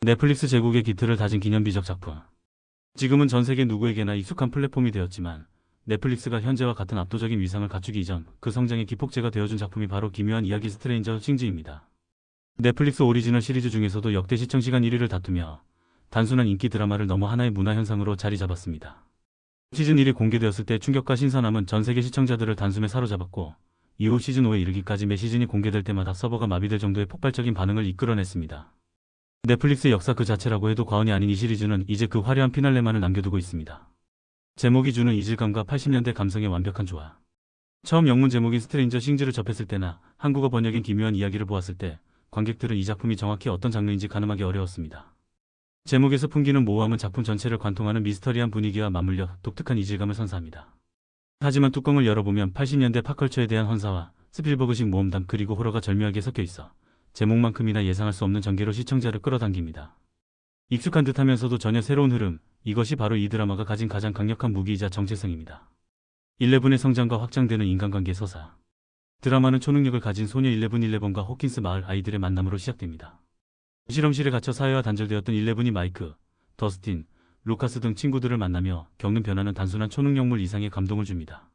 넷플릭스 제국의 기틀을 다진 기념비적 작품. 지금은 전 세계 누구에게나 익숙한 플랫폼이 되었지만 넷플릭스가 현재와 같은 압도적인 위상을 갖추기 이전 그 성장의 기폭제가 되어준 작품이 바로 기묘한 이야기 스트레인저 싱즈입니다. 넷플릭스 오리지널 시리즈 중에서도 역대 시청시간 1위를 다투며 단순한 인기 드라마를 넘어 하나의 문화현상으로 자리 잡았습니다. 시즌 1이 공개되었을 때 충격과 신선함은 전 세계 시청자들을 단숨에 사로잡았고 이후 시즌 5에 이르기까지 매 시즌이 공개될 때마다 서버가 마비될 정도의 폭발적인 반응을 이끌어냈습니다. 넷플릭스의 역사 그 자체라고 해도 과언이 아닌 이 시리즈는 이제 그 화려한 피날레만을 남겨두고 있습니다. 제목이 주는 이질감과 80년대 감성의 완벽한 조화. 처음 영문 제목인 스트레인저 싱즈를 접했을 때나 한국어 번역인 기묘한 이야기를 보았을 때 관객들은 이 작품이 정확히 어떤 장르인지 가늠하기 어려웠습니다. 제목에서 풍기는 모호함은 작품 전체를 관통하는 미스터리한 분위기와 맞물려 독특한 이질감을 선사합니다. 하지만 뚜껑을 열어보면 80년대 팝컬처에 대한 헌사와 스필버그식 모험담 그리고 호러가 절묘하게 섞여 있어 제목만큼이나 예상할 수 없는 전개로 시청자를 끌어당깁니다. 익숙한 듯하면서도 전혀 새로운 흐름, 이것이 바로 이 드라마가 가진 가장 강력한 무기이자 정체성입니다. 11의 성장과 확장되는 인간관계 서사. 드라마는 초능력을 가진 소녀 11과 호킨스 마을 아이들의 만남으로 시작됩니다. 실험실에 갇혀 사회와 단절되었던 11이 마이크, 더스틴, 루카스 등 친구들을 만나며 겪는 변화는 단순한 초능력물 이상의 감동을 줍니다.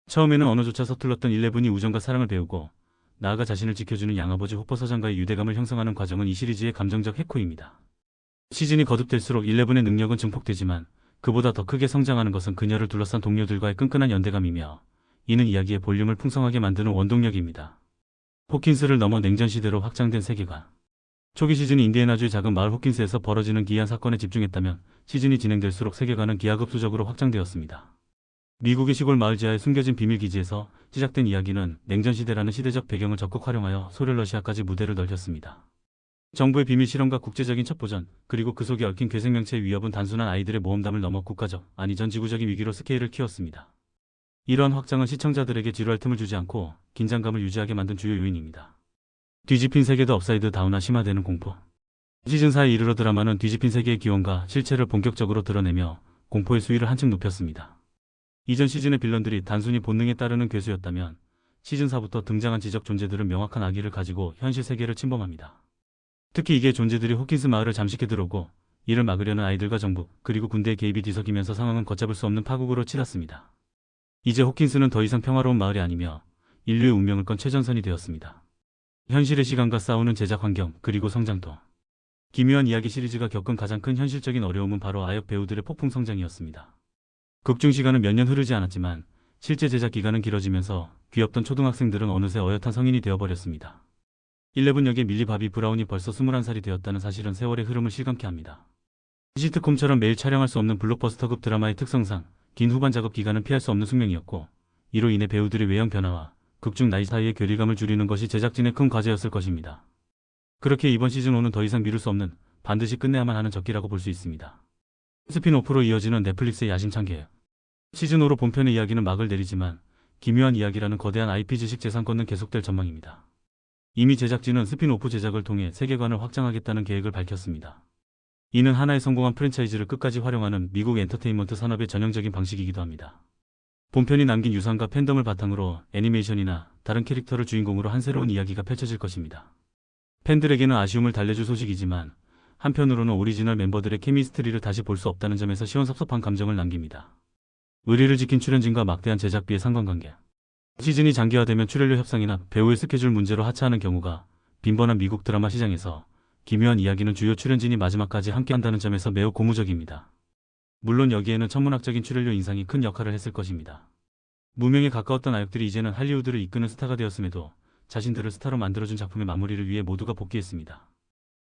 처음에는 언어조차 서툴렀던 11이 우정과 사랑을 배우고 나아가 자신을 지켜주는 양아버지 호퍼 서장과의 유대감을 형성하는 과정은 이 시리즈의 감정적 해코입니다. 시즌이 거듭될수록 11의 능력은 증폭되지만 그보다 더 크게 성장하는 것은 그녀를 둘러싼 동료들과의 끈끈한 연대감이며 이는 이야기의 볼륨을 풍성하게 만드는 원동력입니다. 호킨스를 넘어 냉전시대로 확장된 세계관. 초기 시즌이 인디애나주의 작은 마을 호킨스에서 벌어지는 기이한 사건에 집중했다면 시즌이 진행될수록 세계관은 기하급수적으로 확장되었습니다. 미국의 시골 마을 지하에 숨겨진 비밀기지에서 시작된 이야기는 냉전시대라는 시대적 배경을 적극 활용하여 소련러시아까지 무대를 넓혔습니다. 정부의 비밀 실험과 국제적인 첩보전, 그리고 그 속에 얽힌 괴생명체의 위협은 단순한 아이들의 모험담을 넘어 국가적, 아니 전 지구적인 위기로 스케일을 키웠습니다. 이러한 확장은 시청자들에게 지루할 틈을 주지 않고 긴장감을 유지하게 만든 주요 요인입니다. 뒤집힌 세계도 업사이드 다운화 심화되는 공포. 시즌 4에 이르러 드라마는 뒤집힌 세계의 기원과 실체를 본격적으로 드러내며 공포의 수위를 한층 높였습니다. 이전 시즌의 빌런들이 단순히 본능에 따르는 괴수였다면 시즌 4부터 등장한 지적 존재들은 명확한 악의를 가지고 현실 세계를 침범합니다. 특히 이게 존재들이 호킨스 마을을 잠식해 들어오고 이를 막으려는 아이들과 정부 그리고 군대의 개입이 뒤섞이면서 상황은 걷잡을 수 없는 파국으로 치닫습니다. 이제 호킨스는 더 이상 평화로운 마을이 아니며 인류의 운명을 건 최전선이 되었습니다. 현실의 시간과 싸우는 제작 환경 그리고 성장도. 기묘한 이야기 시리즈가 겪은 가장 큰 현실적인 어려움은 바로 아역 배우들의 폭풍 성장이었습니다. 극중 시간은 몇 년 흐르지 않았지만 실제 제작 기간은 길어지면서 귀엽던 초등학생들은 어느새 어엿한 성인이 되어버렸습니다. 11 역의 밀리 바비 브라운이 벌써 21살이 되었다는 사실은 세월의 흐름을 실감케 합니다. 시트콤처럼 매일 촬영할 수 없는 블록버스터급 드라마의 특성상 긴 후반 작업 기간은 피할 수 없는 숙명이었고 이로 인해 배우들의 외형 변화와 극중 나이 사이의 괴리감을 줄이는 것이 제작진의 큰 과제였을 것입니다. 그렇게 이번 시즌 5는 더 이상 미룰 수 없는 반드시 끝내야만 하는 적기라고 볼 수 있습니다. 스핀오프로 이어지는 넷플릭스의 야심찬 계획. 시즌 5로 본편의 이야기는 막을 내리지만 기묘한 이야기라는 거대한 IP 지식 재산권은 계속될 전망입니다. 이미 제작진은 스핀오프 제작을 통해 세계관을 확장하겠다는 계획을 밝혔습니다. 이는 하나의 성공한 프랜차이즈를 끝까지 활용하는 미국 엔터테인먼트 산업의 전형적인 방식이기도 합니다. 본편이 남긴 유산과 팬덤을 바탕으로 애니메이션이나 다른 캐릭터를 주인공으로 한 새로운 이야기가 펼쳐질 것입니다. 팬들에게는 아쉬움을 달래줄 소식이지만 한편으로는 오리지널 멤버들의 케미스트리를 다시 볼 수 없다는 점에서 시원섭섭한 감정을 남깁니다. 의리를 지킨 출연진과 막대한 제작비의 상관관계. 시즌이 장기화되면 출연료 협상이나 배우의 스케줄 문제로 하차하는 경우가 빈번한 미국 드라마 시장에서 기묘한 이야기는 주요 출연진이 마지막까지 함께한다는 점에서 매우 고무적입니다. 물론 여기에는 천문학적인 출연료 인상이 큰 역할을 했을 것입니다. 무명에 가까웠던 아역들이 이제는 할리우드를 이끄는 스타가 되었음에도 자신들을 스타로 만들어준 작품의 마무리를 위해 모두가 복귀했습니다.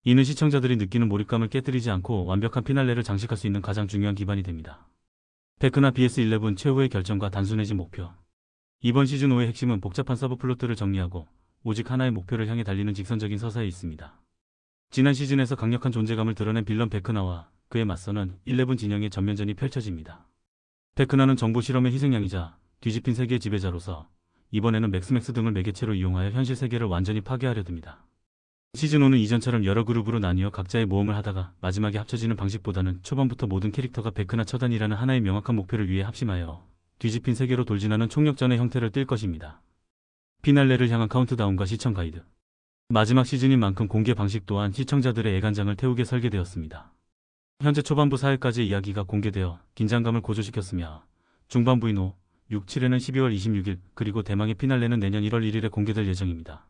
이는 시청자들이 느끼는 몰입감을 깨뜨리지 않고 완벽한 피날레를 장식할 수 있는 가장 중요한 기반이 됩니다. 베크나 BS11 최후의 결정과 단순해진 목표. 이번 시즌 5의 핵심은 복잡한 서브플롯들을 정리하고 오직 하나의 목표를 향해 달리는 직선적인 서사에 있습니다. 지난 시즌에서 강력한 존재감을 드러낸 빌런 베크나와 그에 맞서는 11 진영의 전면전이 펼쳐집니다. 베크나는 정보 실험의 희생양이자 뒤집힌 세계의 지배자로서 이번에는 맥스맥스 등을 매개체로 이용하여 현실 세계를 완전히 파괴하려 듭니다. 시즌 5는 이전처럼 여러 그룹으로 나뉘어 각자의 모험을 하다가 마지막에 합쳐지는 방식보다는 초반부터 모든 캐릭터가 베크나 처단이라는 하나의 명확한 목표를 위해 합심하여 뒤집힌 세계로 돌진하는 총력전의 형태를 띨 것입니다. 피날레를 향한 카운트다운과 시청 가이드. 마지막 시즌인 만큼 공개 방식 또한 시청자들의 애간장을 태우게 설계되었습니다. 현재 초반부 4회까지의 이야기가 공개되어 긴장감을 고조시켰으며 중반부인 5, 6, 7회는 12월 26일 그리고 대망의 피날레는 내년 1월 1일에 공개될 예정입니다.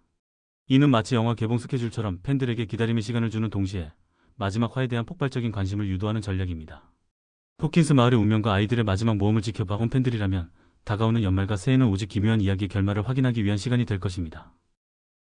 이는 마치 영화 개봉 스케줄처럼 팬들에게 기다림의 시간을 주는 동시에 마지막 화에 대한 폭발적인 관심을 유도하는 전략입니다. 포킨스 마을의 운명과 아이들의 마지막 모험을 지켜봐온 팬들이라면 다가오는 연말과 새해는 오직 기묘한 이야기의 결말을 확인하기 위한 시간이 될 것입니다.